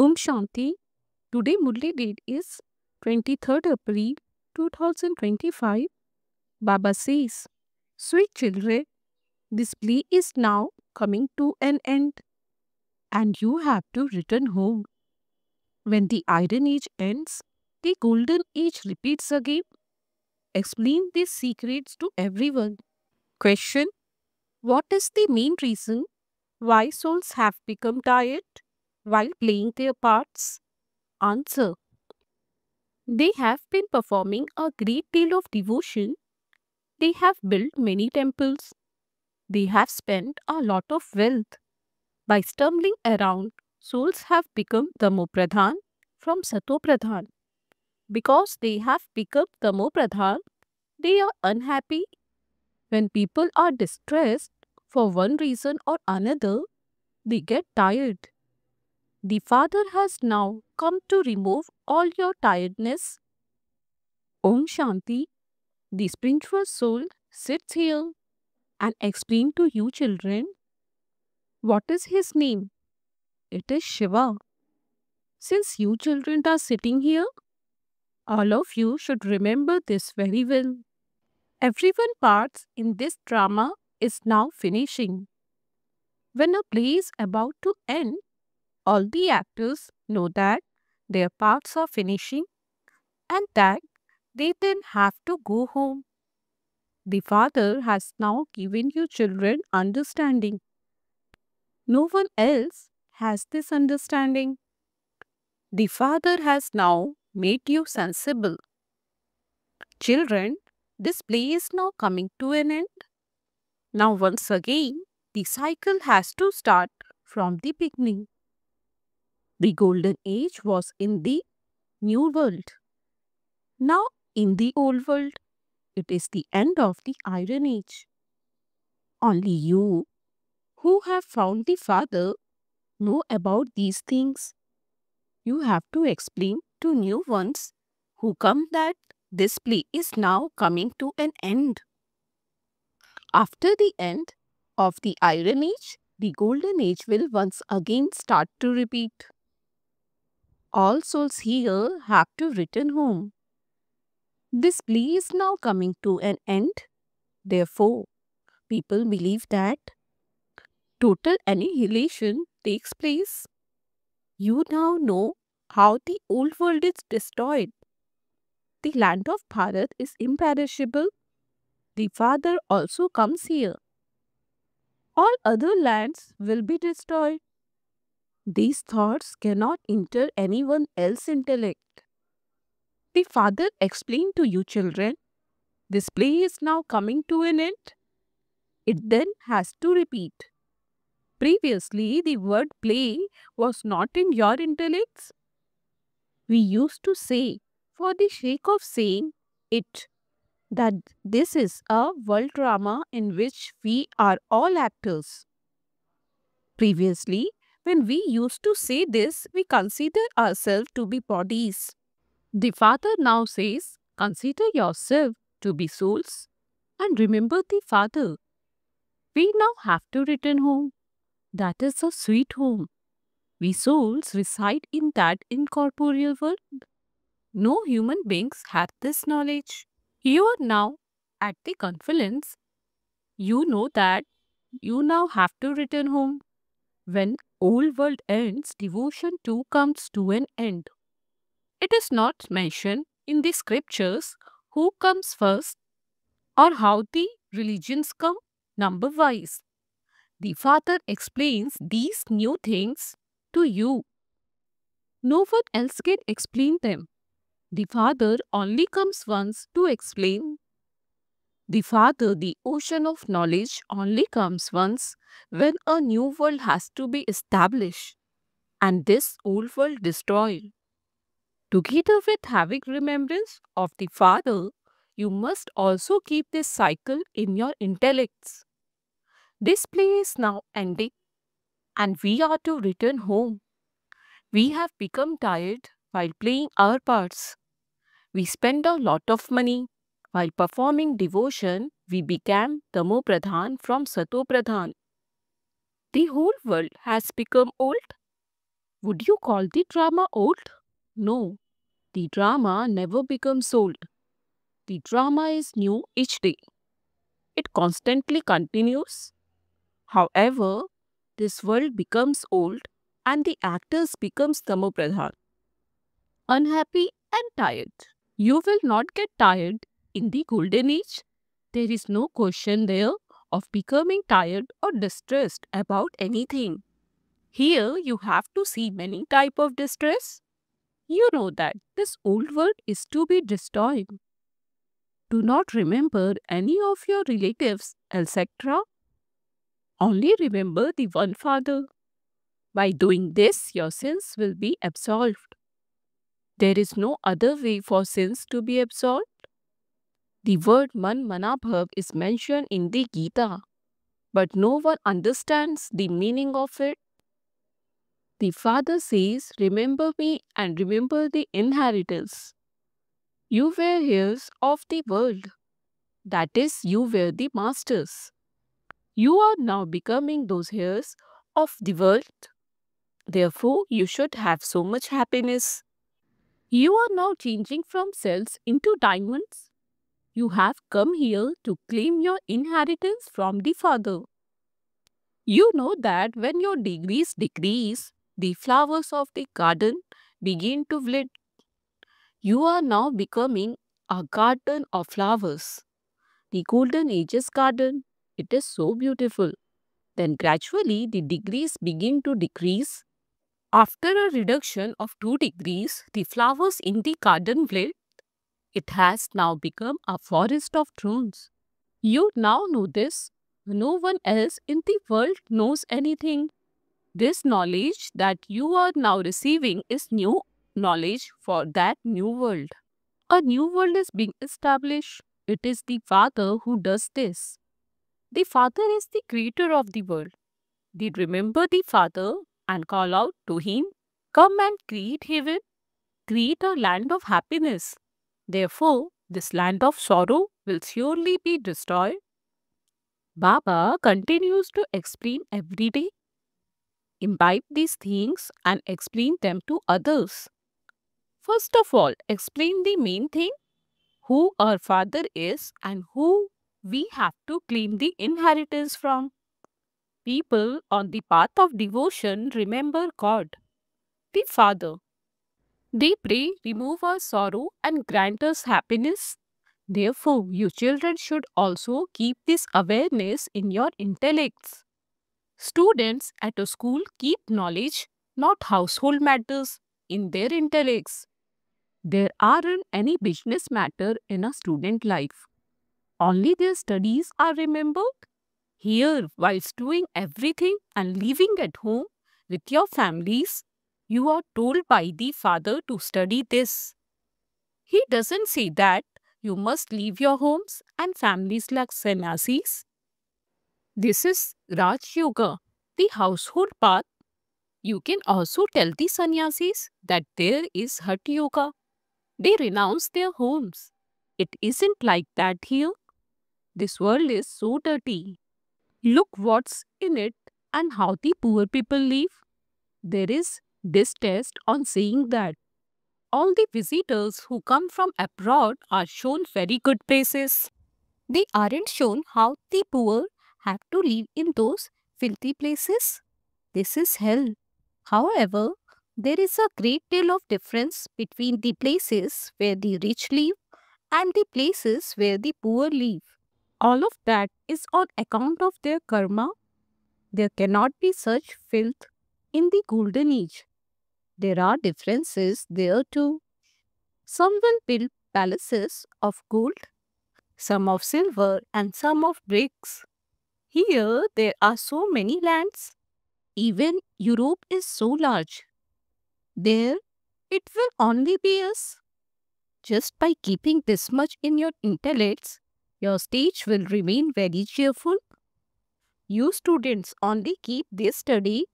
Om Shanti. Today Murli date is 23rd April 2025. Baba says, "Sweet children, this play is now coming to an end and you have to return home. When the Iron Age ends, the Golden Age repeats again. Explain these secrets to everyone." Question: what is the main reason why souls have become tired while playing their parts? Answer: they have been performing a great deal of devotion. They have built many temples. They have spent a lot of wealth. By stumbling around, souls have become Tamopradhan from Satopradhan. Because they have become Tamopradhan, they are unhappy. When people are distressed for one reason or another, they get tired. The Father has now come to remove all your tiredness. Om Shanti. The spiritual soul sits here and explains to you children. What is his name? It is Shiva. Since you children are sitting here, all of you should remember this very well. Everyone parts in this drama is now finishing. When a play is about to end, all the actors know that their parts are finishing and that they then have to go home. The Father has now given you children understanding. No one else has this understanding. The Father has now made you sensible. Children, this play is now coming to an end. Now once again, the cycle has to start from the beginning. The Golden Age was in the New World. Now in the Old World, it is the end of the Iron Age. Only you, who have found the Father, know about these things. You have to explain to new ones who come that this play is now coming to an end. After the end of the Iron Age, the Golden Age will once again start to repeat. All souls here have to return home. This play is now coming to an end. Therefore, people believe that total annihilation takes place. You now know how the old world is destroyed. The land of Bharat is imperishable. The Father also comes here. All other lands will be destroyed. These thoughts cannot enter anyone else's intellect. The Father explained to you children, this play is now coming to an end. It then has to repeat. Previously, the word play was not in your intellects. We used to say, for the sake of saying it, that this is a world drama in which we are all actors. Previously, when we used to say this, we consider ourselves to be bodies. The Father now says, consider yourself to be souls and remember the Father. We now have to return home. That is a sweet home. We souls reside in that incorporeal world. No human beings have this knowledge. You are now at the conference. You know that you now have to return home. When old world ends, devotion too comes to an end. It is not mentioned in the scriptures who comes first or how the religions come number-wise. The Father explains these new things to you. No one else can explain them. The Father only comes once to explain. The Father, the ocean of knowledge, only comes once when a new world has to be established and this old world destroyed. Together with having remembrance of the Father, you must also keep this cycle in your intellects. This play is now ending and we are to return home. We have become tired while playing our parts. We spend a lot of money. While performing devotion, we became Tamopradhan from Satopradhan. The whole world has become old. Would you call the drama old? No, the drama never becomes old. The drama is new each day. It constantly continues. However, this world becomes old and the actors becomes Tamopradhan, unhappy and tired. You will not get tired in the golden age. There is no question there of becoming tired or distressed about anything. Here you have to see many type of distress. You know that this old world is to be destroyed. Do not remember any of your relatives, etc. Only remember the one Father. By doing this, your sins will be absolved. There is no other way for sins to be absolved. The word Man Manabhav is mentioned in the Gita, but no one understands the meaning of it. The Father says, remember me and remember the inheritance. You were heirs of the world. That is, you were the masters. You are now becoming those heirs of the world. Therefore, you should have so much happiness. You are now changing from cells into diamonds. You have come here to claim your inheritance from the Father. You know that when your degrees decrease, the flowers of the garden begin to wilt. You are now becoming a garden of flowers. The Golden Ages garden. It is so beautiful. Then gradually the degrees begin to decrease. After a reduction of 2 degrees, the flowers in the garden wilt. It has now become a forest of thorns. You now know this. No one else in the world knows anything. This knowledge that you are now receiving is new knowledge for that new world. A new world is being established. It is the Father who does this. The Father is the creator of the world. Did remember the Father and call out to him, come and create heaven, create a land of happiness. Therefore, this land of sorrow will surely be destroyed. Baba continues to explain every day. Imbibe these things and explain them to others. First of all, explain the main thing, who our Father is and who we have to claim the inheritance from. People on the path of devotion remember God, the Father. They pray, remove our sorrow and grant us happiness. Therefore, you children should also keep this awareness in your intellects. Students at a school keep knowledge, not household matters, in their intellects. There aren't any business matter in a student life. Only their studies are remembered. Here, whilst doing everything and living at home with your families, you are told by the Father to study this. He doesn't say that you must leave your homes and families like sannyasis. This is Raj Yoga, the household path. You can also tell the sannyasis that there is Hatha Yoga. They renounce their homes. It isn't like that here. This world is so dirty. Look what's in it and how the poor people live. There is distrust on saying that. All the visitors who come from abroad are shown very good places. They aren't shown how the poor have to live in those filthy places. This is hell. However, there is a great deal of difference between the places where the rich live and the places where the poor live. All of that is on account of their karma. There cannot be such filth in the golden age. There are differences there too. Some will build palaces of gold, some of silver, and some of bricks. Here there are so many lands. Even Europe is so large. There it will only be us. Just by keeping this much in your intellects, your stage will remain very cheerful. You students only keep this study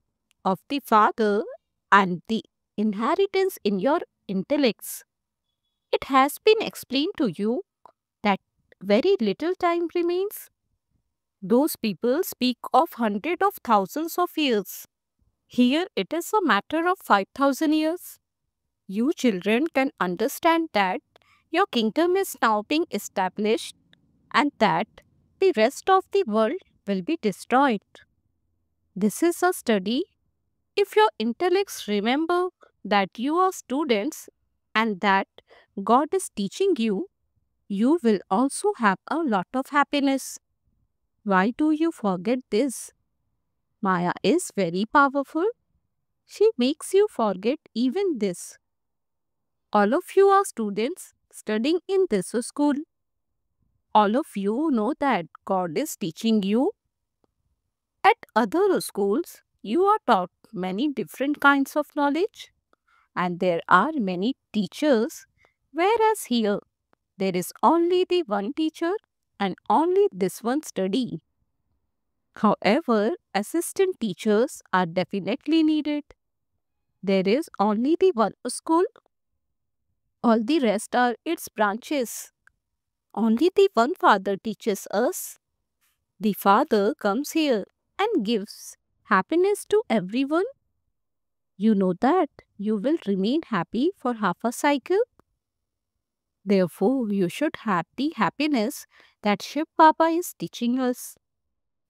of the Father and the inheritance in your intellects. It has been explained to you that very little time remains. Those people speak of hundreds of thousands of years. Here it is a matter of 5,000 years. You children can understand that your kingdom is now being established and that the rest of the world will be destroyed. This is a study. If your intellects remember that you are students and that God is teaching you, you will also have a lot of happiness. Why do you forget this? Maya is very powerful. She makes you forget even this. All of you are students studying in this school. All of you know that God is teaching you. At other schools, you are taught many different kinds of knowledge and there are many teachers, whereas here there is only the one teacher and only this one study. However, assistant teachers are definitely needed. There is only the one school, all the rest are its branches. Only the one father teaches us. The father comes here and gives happiness to everyone. You know that you will remain happy for half a cycle. Therefore, you should have the happiness that Shiv Baba is teaching us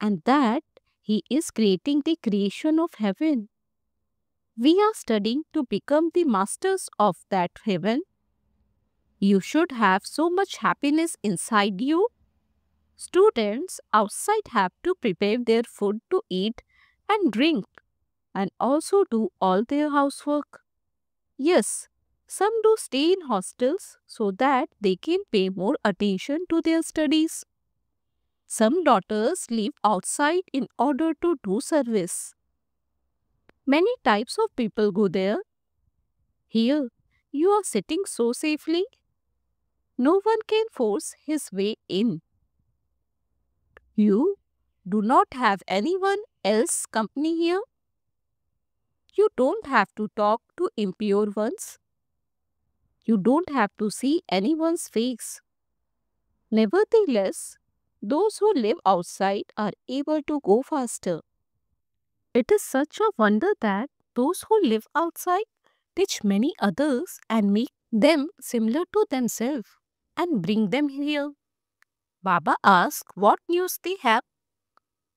and that he is creating the creation of heaven. We are studying to become the masters of that heaven. You should have so much happiness inside you. Students outside have to prepare their food to eat and drink and also do all their housework. Yes, some do stay in hostels so that they can pay more attention to their studies. Some daughters live outside in order to do service. Many types of people go there. Here, you are sitting so safely. No one can force his way in. You do not have anyone else company here. You don't have to talk to impure ones. You don't have to see anyone's face. Nevertheless, those who live outside are able to go faster. It is such a wonder that those who live outside teach many others and make them similar to themselves and bring them here. Baba asked what news they have.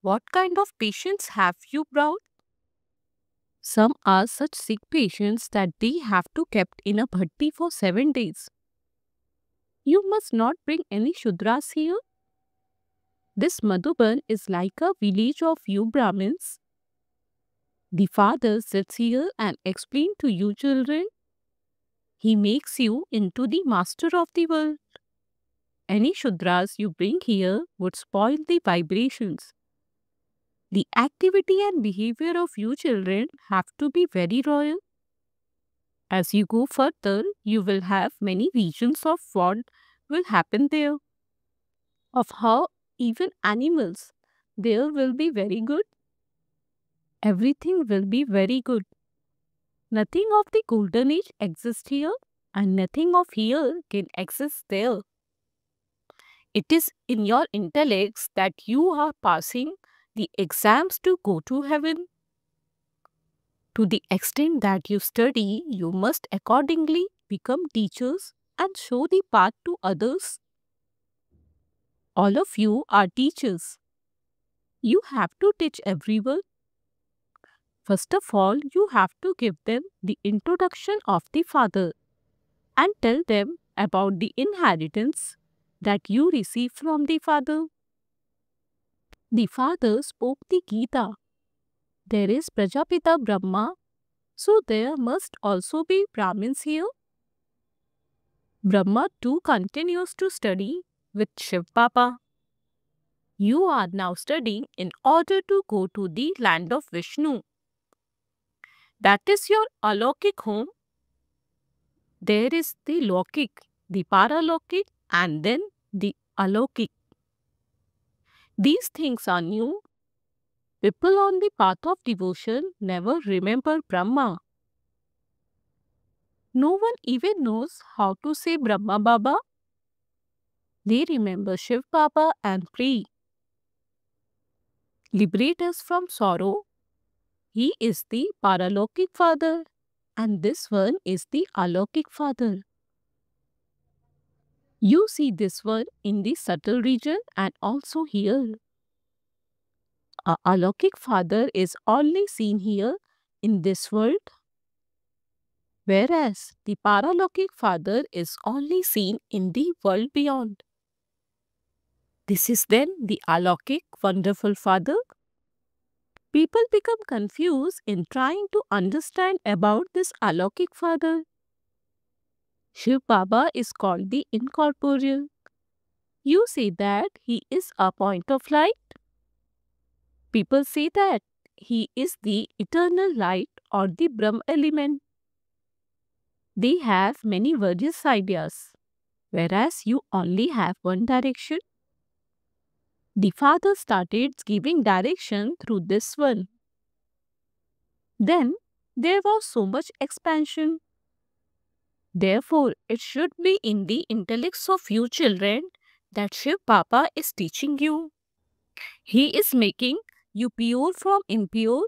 What kind of patients have you brought? Some are such sick patients that they have to kept in a bhatti for 7 days. You must not bring any Shudras here. This Madhuban is like a village of you Brahmins. The father sits here and explains to you children. He makes you into the master of the world. Any Shudras you bring here would spoil the vibrations. The activity and behavior of you children have to be very royal. As you go further, you will have many visions of what will happen there, of how even animals there will be very good. Everything will be very good. Nothing of the golden age exists here and nothing of here can exist there. It is in your intellects that you are passing the exams to go to heaven. To the extent that you study, you must accordingly become teachers and show the path to others. All of you are teachers. You have to teach everyone. First of all, you have to give them the introduction of the Father and tell them about the inheritance that you receive from the Father. The Father spoke the Gita. There is Prajapita Brahma, so there must also be Brahmins here. Brahma too continues to study with Shiv Baba. You are now studying in order to go to the land of Vishnu. That is your alokik home. There is the lokik, the paralokik and then the alokik. These things are new. People on the path of devotion never remember Brahma. No one even knows how to say Brahma Baba. They remember Shiv Baba and pray. Liberate us from sorrow. He is the Paralokik Father, and this one is the Alokik Father. You see this one in the subtle region and also here. A Alokik Father is only seen here in this world, whereas the Paralokik Father is only seen in the world beyond. This is then the Alokik Wonderful Father. People become confused in trying to understand about this Alokik Father. Shiv Baba is called the incorporeal. You say that he is a point of light. People say that he is the eternal light or the Brahm element. They have many various ideas, whereas you only have one direction. The Father started giving direction through this one. Then there was so much expansion. Therefore, it should be in the intellects of you children that Shiv Baba is teaching you. He is making you pure from impure.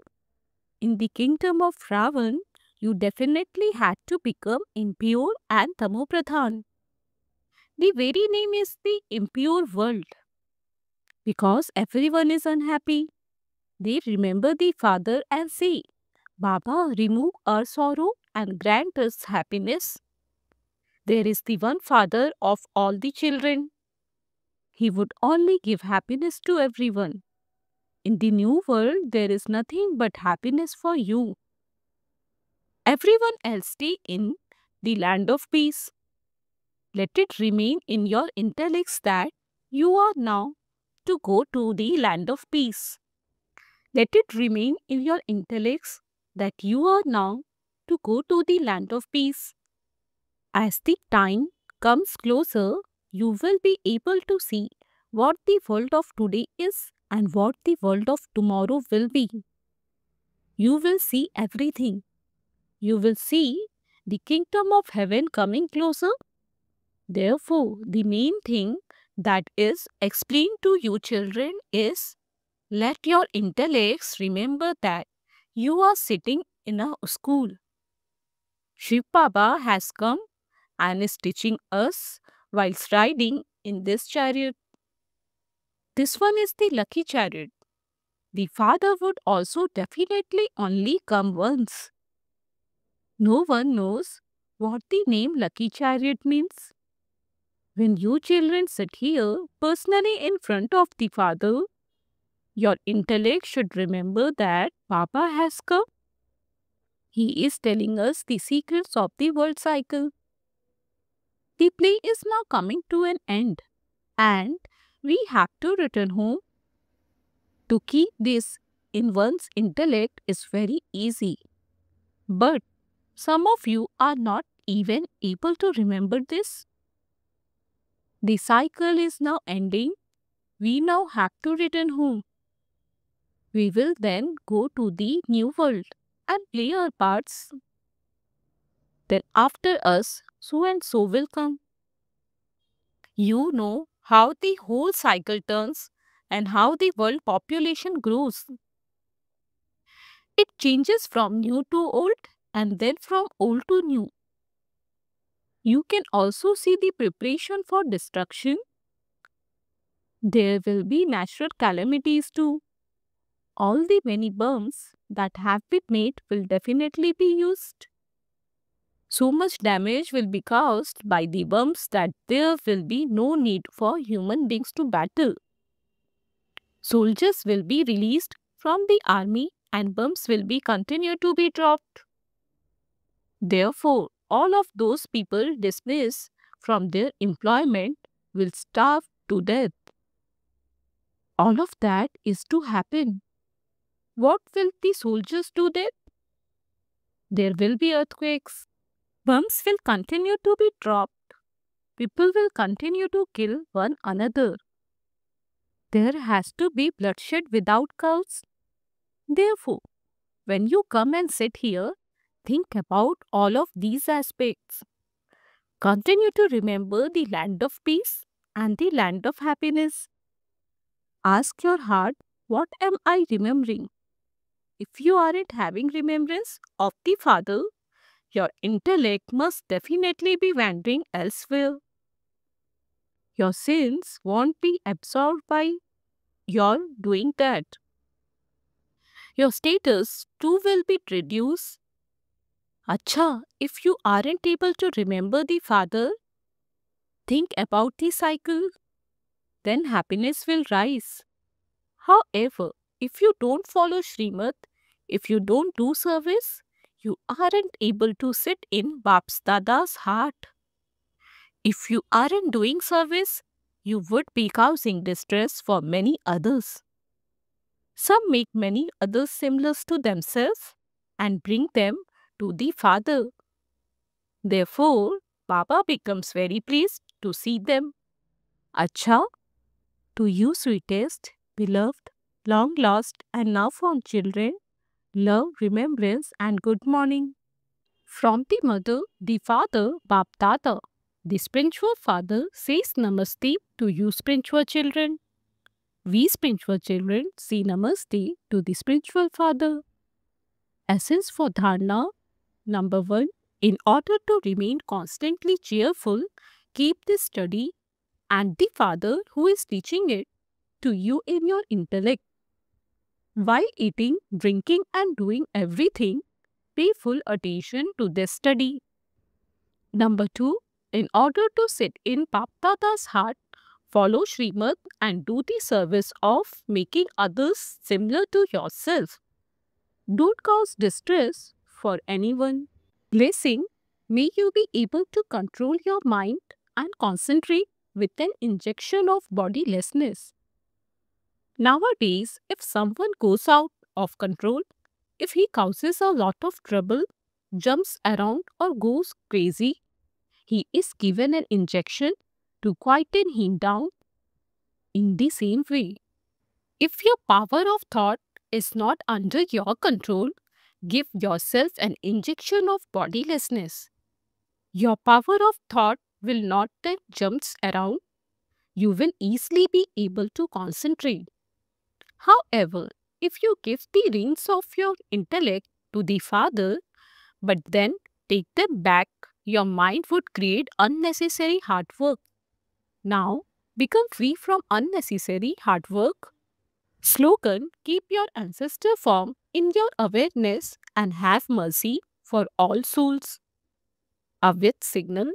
In the kingdom of Ravan, you definitely had to become impure and tamopradhan. The very name is the impure world. Because everyone is unhappy, they remember the Father and say, Baba, remove our sorrow and grant us happiness. There is the one Father of all the children. He would only give happiness to everyone. In the new world, there is nothing but happiness for you. Everyone else stay in the land of peace. Let it remain in your intellects that you are now to go to the land of peace. Let it remain in your intellects that you are now to go to the land of peace. As the time comes closer, you will be able to see what the world of today is and what the world of tomorrow will be. You will see everything. You will see the kingdom of heaven coming closer. Therefore, the main thing that is explained to you children is let your intellects remember that you are sitting in a school. Shiv Baba has come and is teaching us whilst riding in this chariot. This one is the lucky chariot. The Father would also definitely only come once. No one knows what the name lucky chariot means. When you children sit here personally in front of the Father, your intellect should remember that Baba has come. He is telling us the secrets of the world cycle. The play is now coming to an end and we have to return home. To keep this in one's intellect is very easy. But some of you are not even able to remember this. The cycle is now ending. We now have to return home. We will then go to the new world and play our parts. Then after us, so and so will come. You know how the whole cycle turns and how the world population grows. It changes from new to old and then from old to new. You can also see the preparation for destruction. There will be natural calamities too. All the many bombs that have been made will definitely be used. So much damage will be caused by the bombs that there will be no need for human beings to battle. Soldiers will be released from the army and bombs will be continued to be dropped. Therefore, all of those people dismissed from their employment will starve to death. All of that is to happen. What will the soldiers do then? There will be earthquakes. Bombs will continue to be dropped. People will continue to kill one another. There has to be bloodshed without cause. Therefore, when you come and sit here, think about all of these aspects. Continue to remember the land of peace and the land of happiness. Ask your heart, what am I remembering? if you aren't having remembrance of the Father, your intellect must definitely be wandering elsewhere. Your sins won't be absorbed by your doing that. Your status too will be reduced. Acha, if you aren't able to remember the Father, think about the cycle, then happiness will rise. However, if you don't follow Srimad, if you don't do service, you aren't able to sit in Baps Dada's heart. If you aren't doing service, you would be causing distress for many others. Some make many others similar to themselves and bring them to the Father. Therefore, Baba becomes very pleased to see them. Acha, to you sweetest, beloved, long lost and now found children, love, remembrance and good morning. From the mother, the father, Bap Dada. The spiritual father says Namaste to you spiritual children. We spiritual children say Namaste to the spiritual father. Essence for Dharna. Number 1. In order to remain constantly cheerful, keep this study and the Father who is teaching it to you in your intellect. While eating, drinking and doing everything, pay full attention to this study. Number 2. In order to sit in Bapdada's heart, follow Srimad and do the service of making others similar to yourself. Don't cause distress for anyone. Blessing, may you be able to control your mind and concentrate with an injection of bodilessness. Nowadays, if someone goes out of control, if he causes a lot of trouble, jumps around or goes crazy, he is given an injection to quieten him down. In the same way, if your power of thought is not under your control, give yourself an injection of bodilessness. Your power of thought will not then jumps around. You will easily be able to concentrate. However, if you give the reins of your intellect to the Father, but then take them back, your mind would create unnecessary hard work. Now, become free from unnecessary hard work. Slogan, keep your ancestor form in your awareness and have mercy for all souls. Avyat signal,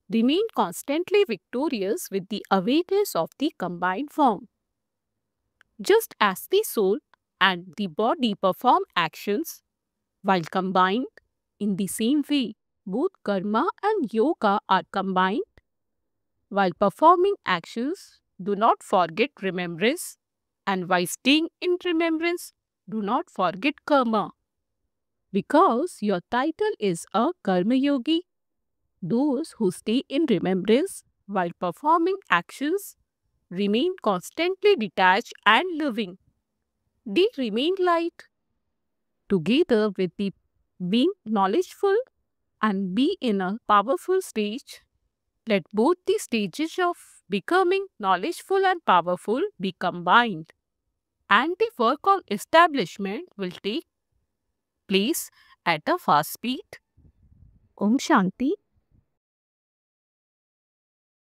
remain constantly victorious with the awareness of the combined form. Just as the soul and the body perform actions while combined, in the same way, both karma and yoga are combined. While performing actions, do not forget remembrance, and while staying in remembrance, do not forget karma. Because your title is a Karma Yogi, those who stay in remembrance while performing actions remain constantly detached and loving. They remain light. Together with the being knowledgeful and be in a powerful stage, let both the stages of becoming knowledgeful and powerful be combined, and the work on establishment will take place at a fast speed. Om Shanti.